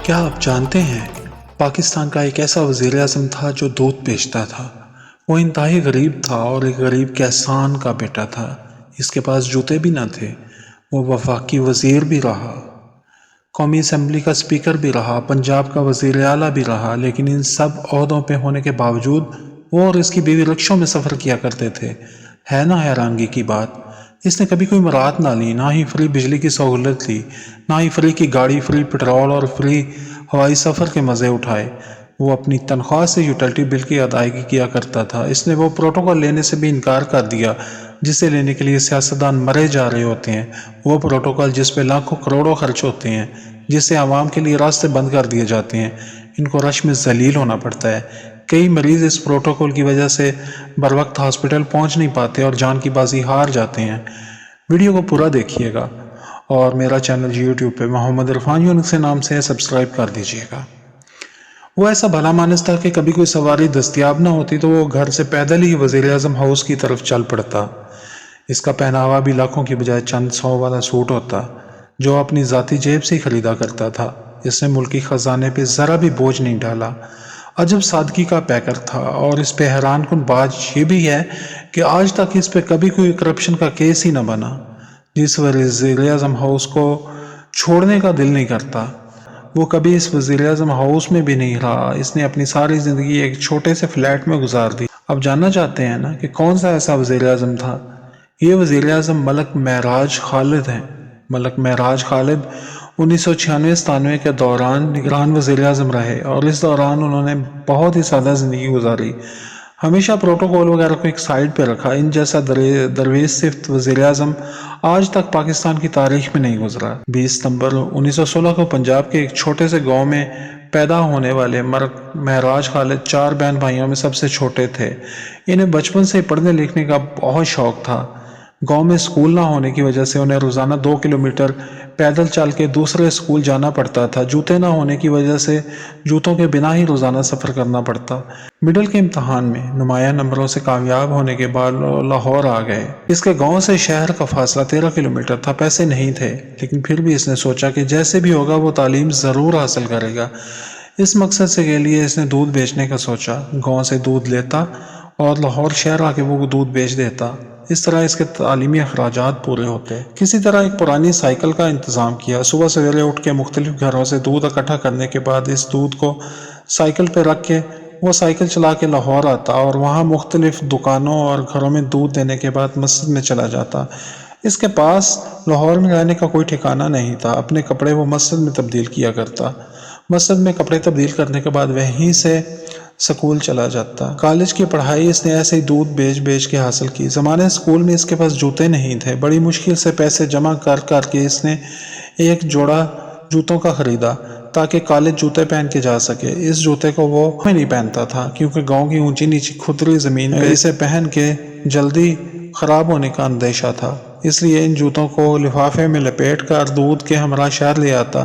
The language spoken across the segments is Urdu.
کیا آپ جانتے ہیں پاکستان کا ایک ایسا وزیر اعظم تھا جو دودھ بیچتا تھا۔ وہ انتہائی غریب تھا اور ایک غریب کسان کا بیٹا تھا۔ اس کے پاس جوتے بھی نہ تھے۔ وہ وفاقی وزیر بھی رہا، قومی اسمبلی کا اسپیکر بھی رہا، پنجاب کا وزیر اعلیٰ بھی رہا، لیکن ان سب عہدوں پہ ہونے کے باوجود وہ اور اس کی بیوی رکشوں میں سفر کیا کرتے تھے۔ ہے نا حیرانگی کی بات؟ اس نے کبھی کوئی مراد نہ لی، نہ ہی فری بجلی کی سہولت لی، نہ ہی فری کی گاڑی، فری پیٹرول اور فری ہوائی سفر کے مزے اٹھائے۔ وہ اپنی تنخواہ سے یوٹیلٹی بل کی ادائیگی کیا کرتا تھا۔ اس نے وہ پروٹوکول لینے سے بھی انکار کر دیا جسے لینے کے لیے سیاستدان مرے جا رہے ہوتے ہیں، وہ پروٹوکول جس پہ لاکھوں کروڑوں خرچ ہوتے ہیں، جس سے عوام کے لیے راستے بند کر دیے جاتے ہیں۔ ان کو رش میں ذلیل ہونا پڑتا ہے۔ کئی مریض اس پروٹوکول کی وجہ سے بر وقت ہاسپٹل پہنچ نہیں پاتے اور جان کی بازی ہار جاتے ہیں۔ ویڈیو کو پورا دیکھیے گا اور میرا چینل یوٹیوب پہ محمد عرفان یونس نام سے سبسکرائب کر دیجیے گا۔ وہ ایسا بھلا مانس تھا کہ کبھی کوئی سواری دستیاب نہ ہوتی تو وہ گھر سے پیدل ہی وزیر اعظم ہاؤس کی طرف چل پڑتا۔ اس کا پہناوا بھی لاکھوں کی بجائے چند سو والا سوٹ ہوتا جو اپنی ذاتی جیب سے ہی خریدا کرتا تھا۔ اس نے ملکی خزانے پہ ذرا بھی بوجھ نہیں ڈالا۔ عجب سادگی کا پیکر تھا، اور اس پہ حیران کن بات یہ بھی ہے کہ آج تک اس پہ کبھی کوئی کرپشن کا کیس ہی نہ بنا۔ جس وزیر اعظم ہاؤس کو چھوڑنے کا دل نہیں کرتا، وہ کبھی اس وزیر اعظم ہاؤس میں بھی نہیں رہا۔ اس نے اپنی ساری زندگی ایک چھوٹے سے فلیٹ میں گزار دی۔ اب جاننا چاہتے ہیں نا کہ کون سا ایسا وزیر اعظم تھا؟ یہ وزیر اعظم ملک معراج خالد ہیں۔ ملک معراج خالد 1996-97 کے دوران نگران وزیر اعظم رہے، اور اس دوران انہوں نے بہت ہی سادہ زندگی گزاری۔ ہمیشہ پروٹوکول وغیرہ کو ایک سائڈ پہ رکھا۔ ان جیسا درویش صفت وزیر اعظم آج تک پاکستان کی تاریخ میں نہیں گزرا۔ 20 ستمبر 1916 کو پنجاب کے ایک چھوٹے سے گاؤں میں پیدا ہونے والے ملک معراج خالد 4 بہن بھائیوں میں سب سے چھوٹے تھے۔ انہیں بچپن سے پڑھنے لکھنے کا بہت شوق تھا۔ گاؤں میں اسکول نہ ہونے کی وجہ سے انہیں روزانہ 2 کلومیٹر پیدل چل کے دوسرے اسکول جانا پڑتا تھا۔ جوتے نہ ہونے کی وجہ سے جوتوں کے بنا ہی روزانہ سفر کرنا پڑتا۔ مڈل کے امتحان میں نمایاں نمبروں سے کامیاب ہونے کے بعد لاہور آ گئے۔ اس کے گاؤں سے شہر کا فاصلہ 13 کلومیٹر تھا۔ پیسے نہیں تھے، لیکن پھر بھی اس نے سوچا کہ جیسے بھی ہوگا وہ تعلیم ضرور حاصل کرے گا۔ اس مقصد سے کے لیے اس نے دودھ بیچنے کا سوچا۔ گاؤں سے دودھ لیتا اور لاہور شہر آ کے وہ دودھ بیچ دیتا۔ اس طرح اس کے تعلیمی اخراجات پورے ہوتے۔ کسی طرح ایک پرانی سائیکل کا انتظام کیا۔ صبح سویرے اٹھ کے مختلف گھروں سے دودھ اکٹھا کرنے کے بعد اس دودھ کو سائیکل پہ رکھ کے وہ سائیکل چلا کے لاہور آتا اور وہاں مختلف دکانوں اور گھروں میں دودھ دینے کے بعد مسجد میں چلا جاتا۔ اس کے پاس لاہور میں رہنے کا کوئی ٹھکانہ نہیں تھا۔ اپنے کپڑے وہ مسجد میں تبدیل کیا کرتا۔ مسجد میں کپڑے تبدیل کرنے کے بعد وہیں سے سکول چلا جاتا۔ کالج کی پڑھائی اس نے ایسے ہی دودھ بیچ کے حاصل کی۔ زمانے اسکول میں اس کے پاس جوتے نہیں تھے۔ بڑی مشکل سے پیسے جمع کر کے اس نے ایک جوڑا جوتوں کا خریدا تاکہ کالج جوتے پہن کے جا سکے۔ اس جوتے کو وہ نہیں پہنتا تھا کیونکہ گاؤں کی اونچی نیچی کھدری زمین پہ اسے پہن کے جلدی خراب ہونے کا اندیشہ تھا۔ اس لیے ان جوتوں کو لفافے میں لپیٹ کر دودھ کے ہمراہ شہر لے آتا،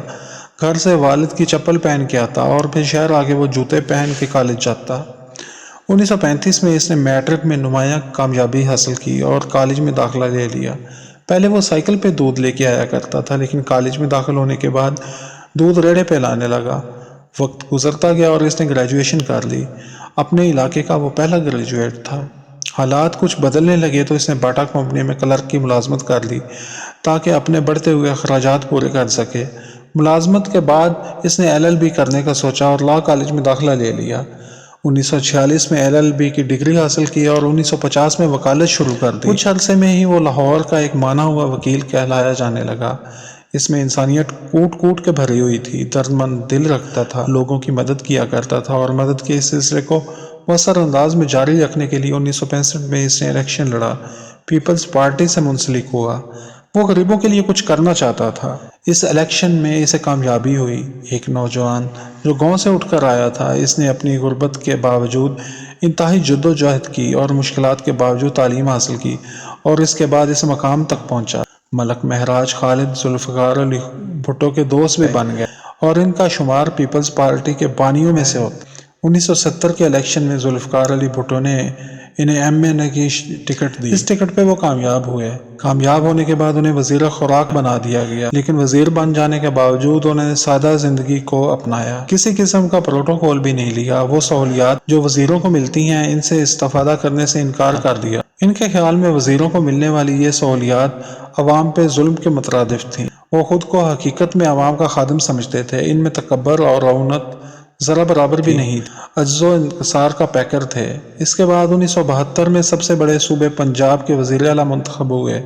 گھر سے والد کی چپل پہن کے آتا اور پھر شہر آگے وہ جوتے پہن کے کالج جاتا۔ 1935 میں اس نے میٹرک میں نمایاں کامیابی حاصل کی اور کالج میں داخلہ لے لیا۔ پہلے وہ سائیکل پہ دودھ لے کے آیا کرتا تھا، لیکن کالج میں داخل ہونے کے بعد دودھ ریڑے پہ لانے لگا۔ وقت گزرتا گیا اور اس نے گریجویشن کر لی۔ اپنے علاقے کا وہ پہلا گریجویٹ تھا۔ حالات کچھ بدلنے لگے تو اس نے باٹا کمپنی میں کلرک کی ملازمت کر لی تاکہ اپنے بڑھتے ہوئے اخراجات پورے کر سکے۔ ملازمت کے بعد اس نے LLB کرنے کا سوچا اور لاء کالج میں داخلہ لے لیا۔ 1946 میں LLB کی ڈگری حاصل کی اور 1950 میں وکالت شروع کر دی۔ کچھ عرصے میں ہی وہ لاہور کا ایک مانا ہوا وکیل کہلایا جانے لگا۔ اس میں انسانیت کوٹ کوٹ کے بھری ہوئی تھی۔ درد مند دل رکھتا تھا، لوگوں کی مدد کیا کرتا تھا اور مدد کے اس سلسلے کو مؤثر انداز میں جاری رکھنے کے لیے 1965 میں اس نے الیکشن لڑا، پیپلز پارٹی سے منسلک ہوا۔ وہ غریبوں کے لیے کچھ کرنا چاہتا تھا۔ اس الیکشن میں اسے کامیابی ہوئی۔ ایک نوجوان جو گاؤں سے اٹھ کر آیا تھا، اس نے اپنی غربت کے باوجود انتہائی جدوجہد کی اور مشکلات کے باوجود تعلیم حاصل کی اور اس کے بعد اس مقام تک پہنچا۔ ملک معراج خالد ذوالفقار علی بھٹو کے دوست بھی بن گئے اور ان کا شمار پیپلز پارٹی کے بانیوں میں سے ہوتا۔ 1970 کے الیکشن میں ذوالفقار علی بھٹو نے انہیں MNA کی ٹکٹ دی۔ اس ٹکٹ پہ وہ کامیاب ہوئے۔ کامیاب ہونے کے بعد انہیں وزیر خوراک بنا دیا گیا، لیکن وزیر بن جانے کے باوجود انہوں نے سادہ زندگی کو اپنایا، کسی قسم کا پروٹوکول بھی نہیں لیا۔ وہ سہولیات جو وزیروں کو ملتی ہیں ان سے استفادہ کرنے سے انکار کر دیا۔ ان کے خیال میں وزیروں کو ملنے والی یہ سہولیات عوام پہ ظلم کے مترادف تھیں۔ وہ خود کو حقیقت میں عوام کا خادم سمجھتے تھے۔ ان میں تکبر اور رعونت ذرا برابر بھی نہیں تھی، عجز و انکسار کا پیکر تھے۔ اس کے بعد 1972 میں سب سے بڑے صوبے پنجاب کے وزیر اعلیٰ منتخب ہوئے،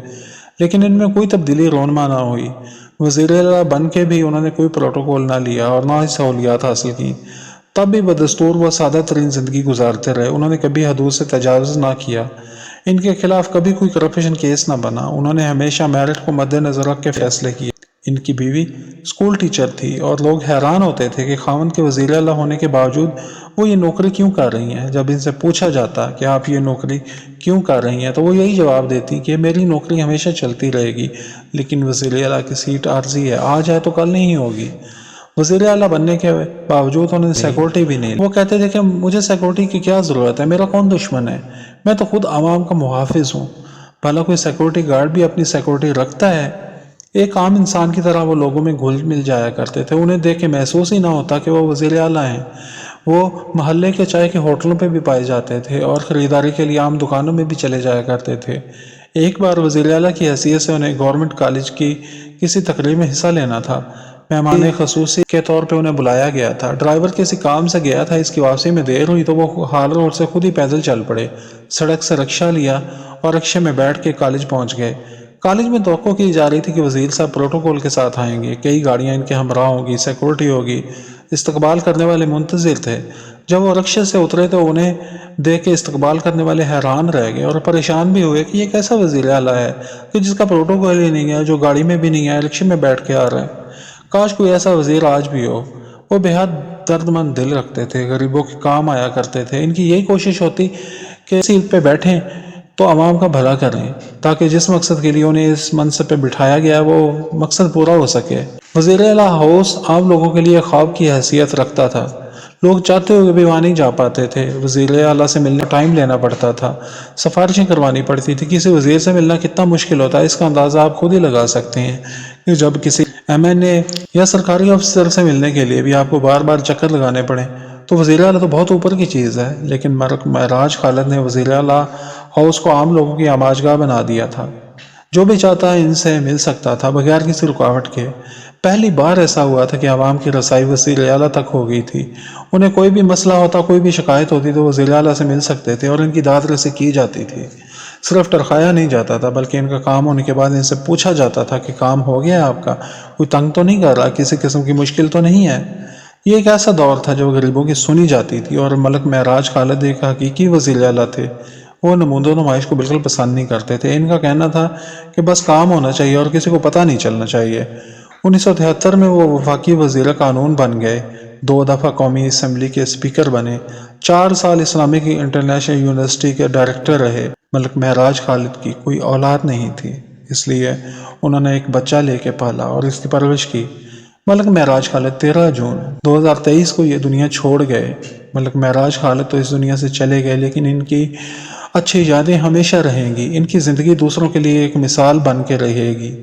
لیکن ان میں کوئی تبدیلی رونما نہ ہوئی۔ وزیر اعلیٰ بن کے بھی انہوں نے کوئی پروٹوکول نہ لیا اور نہ ہی سہولیات حاصل کی۔ تب بھی بدستور وہ سادہ ترین زندگی گزارتے رہے۔ انہوں نے کبھی حدود سے تجاوز نہ کیا۔ ان کے خلاف کبھی کوئی کرپشن کیس نہ بنا۔ انہوں نے ہمیشہ میرٹ کو مد نظر رکھ کے فیصلے کیے۔ ان کی بیوی اسکول ٹیچر تھی اور لوگ حیران ہوتے تھے کہ خاوند کے وزیر اعلیٰ ہونے کے باوجود وہ یہ نوکری کیوں کر رہی ہیں۔ جب ان سے پوچھا جاتا کہ آپ یہ نوکری کیوں کر رہی ہیں تو وہ یہی جواب دیتی کہ میری نوکری ہمیشہ چلتی رہے گی، لیکن وزیر اعلیٰ کی سیٹ عارضی ہے، آج ہے تو کل نہیں ہوگی۔ وزیر اعلیٰ بننے کے باوجود انہوں نے سیکورٹی بھی نہیں لی۔ وہ کہتے تھے کہ مجھے سیکورٹی کی کیا ضرورت ہے، میرا کون دشمن ہے، میں تو خود عوام کا محافظ ہوں۔ بھلا کوئی سیکورٹی گارڈ بھی اپنی سیکورٹی رکھتا ہے؟ ایک عام انسان کی طرح وہ لوگوں میں گھل مل جایا کرتے تھے۔ انہیں دیکھ کے محسوس ہی نہ ہوتا کہ وہ وزیر اعلیٰ ہیں۔ وہ محلے کے چائے کے ہوٹلوں پہ بھی پائے جاتے تھے اور خریداری کے لیے عام دکانوں میں بھی چلے جایا کرتے تھے۔ ایک بار وزیر اعلیٰ کی حیثیت سے انہیں گورنمنٹ کالج کی کسی تقریب میں حصہ لینا تھا۔ مہمان خصوصی کے طور پہ انہیں بلایا گیا تھا۔ ڈرائیور کسی کام سے گیا تھا، اس کی واپسی میں دیر ہوئی تو وہ ہال روڈ سے خود ہی پیدل چل پڑے، سڑک سے رکشہ لیا اور رکشے میں بیٹھ کے کالج پہنچ گئے۔ کالج میں توقع کی جا رہی تھی کہ وزیر صاحب پروٹوکول کے ساتھ آئیں گے، کئی گاڑیاں ان کے ہمراہ ہوں گی، سیکورٹی ہوگی، استقبال کرنے والے منتظر تھے۔ جب وہ رکشے سے اترے تو انہیں دیکھ کے استقبال کرنے والے حیران رہ گئے اور پریشان بھی ہوئے کہ یہ کیسا وزیر اعلیٰ ہے کہ جس کا پروٹوکول ہی نہیں ہے، جو گاڑی میں بھی نہیں ہے، رکشے میں بیٹھ کے آ رہے ہیں۔ کاش کوئی ایسا وزیر آج بھی ہو۔ وہ بے حد درد مند دل رکھتے تھے، غریبوں کے کام آیا کرتے تھے۔ ان کی یہی کوشش ہوتی کہ سیٹ پہ بیٹھیں تو عوام کا بھلا کریں، تاکہ جس مقصد کے لیے انہیں اس منصب پہ بٹھایا گیا وہ مقصد پورا ہو سکے۔ وزیر اعلیٰ ہاؤس عام لوگوں کے لیے خواب کی حیثیت رکھتا تھا۔ لوگ چاہتے ہوئے بھی وہاں نہیں جا پاتے تھے۔ وزیر اعلیٰ سے ملنے ٹائم لینا پڑتا تھا، سفارشیں کروانی پڑتی تھی۔ کسی وزیر سے ملنا کتنا مشکل ہوتا ہے اس کا اندازہ آپ خود ہی لگا سکتے ہیں کہ جب کسی MNA یا سرکاری افسر سے ملنے کے لیے بھی آپ کو بار بار چکر لگانے پڑیں تو وزیر اعلیٰ تو بہت اوپر کی چیز ہے۔ لیکن معراج خالد نے وزیر اعلیٰ ہاؤس کو عام لوگوں کی آماجگاہ بنا دیا تھا۔ جو بھی چاہتا ان سے مل سکتا تھا بغیر کسی رکاوٹ کے۔ پہلی بار ایسا ہوا تھا کہ عوام کی رسائی وزیر اعلیٰ تک ہو گئی تھی۔ انہیں کوئی بھی مسئلہ ہوتا، کوئی بھی شکایت ہوتی تو وزیر اعلیٰ سے مل سکتے تھے اور ان کی داد رسی کی جاتی تھی۔ صرف ٹرخایا نہیں جاتا تھا بلکہ ان کا کام ہونے کے بعد ان سے پوچھا جاتا تھا کہ کام ہو گیا آپ کا، کوئی تنگ تو نہیں کر رہا، کسی قسم کی مشکل تو نہیں ہے۔ یہ ایک ایسا دور تھا جو غریبوں کی سنی جاتی تھی اور ملک معراج خالد ایک حقیقی وزیر اعلیٰ تھے۔ وہ نمود و نمائش کو بالکل پسند نہیں کرتے تھے۔ ان کا کہنا تھا کہ بس کام ہونا چاہیے اور کسی کو پتہ نہیں چلنا چاہیے۔ 1973 میں وہ وفاقی وزیر قانون بن گئے، 2 دفعہ قومی اسمبلی کے اسپیکر بنے، 4 سال اسلامک انٹرنیشنل یونیورسٹی کے ڈائریکٹر رہے۔ ملک معراج خالد کی کوئی اولاد نہیں تھی، اس لیے انہوں نے ایک بچہ لے کے پالا اور اس کی پرورش کی۔ ملک معراج خالد 13 جون 2023 کو یہ دنیا چھوڑ گئے۔ ملک معراج خالد تو اس دنیا سے چلے گئے، لیکن ان کی اچھی یادیں ہمیشہ رہیں گی۔ ان کی زندگی دوسروں کے لیے ایک مثال بن کے رہے گی۔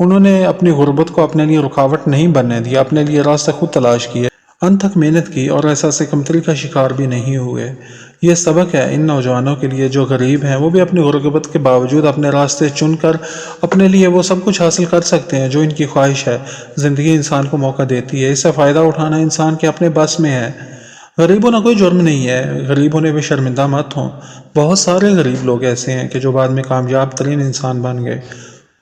انہوں نے اپنی غربت کو اپنے لیے رکاوٹ نہیں بننے دیا، اپنے لیے راستے خود تلاش کیے، انت تک محنت کی اور احساس کمتری کا شکار بھی نہیں ہوئے۔ یہ سبق ہے ان نوجوانوں کے لیے جو غریب ہیں، وہ بھی اپنی غربت کے باوجود اپنے راستے چن کر اپنے لیے وہ سب کچھ حاصل کر سکتے ہیں جو ان کی خواہش ہے۔ زندگی انسان کو موقع دیتی ہے، اس سے فائدہ اٹھانا انسان کے اپنے بس میں ہے۔ غریب ہونا کوئی جرم نہیں ہے، غریب ہونے پہ شرمندہ مت ہوں۔ بہت سارے غریب لوگ ایسے ہیں کہ جو بعد میں کامیاب ترین انسان بن گئے،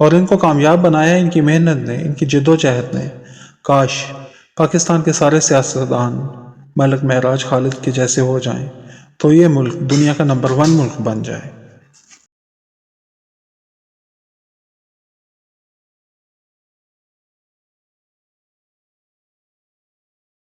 اور ان کو کامیاب بنایا ان کی محنت نے، ان کی جد و جہد نے۔ کاش پاکستان کے سارے سیاستدان ملک معراج خالد کے جیسے ہو جائیں تو یہ ملک دنیا کا نمبر 1 ملک بن جائے۔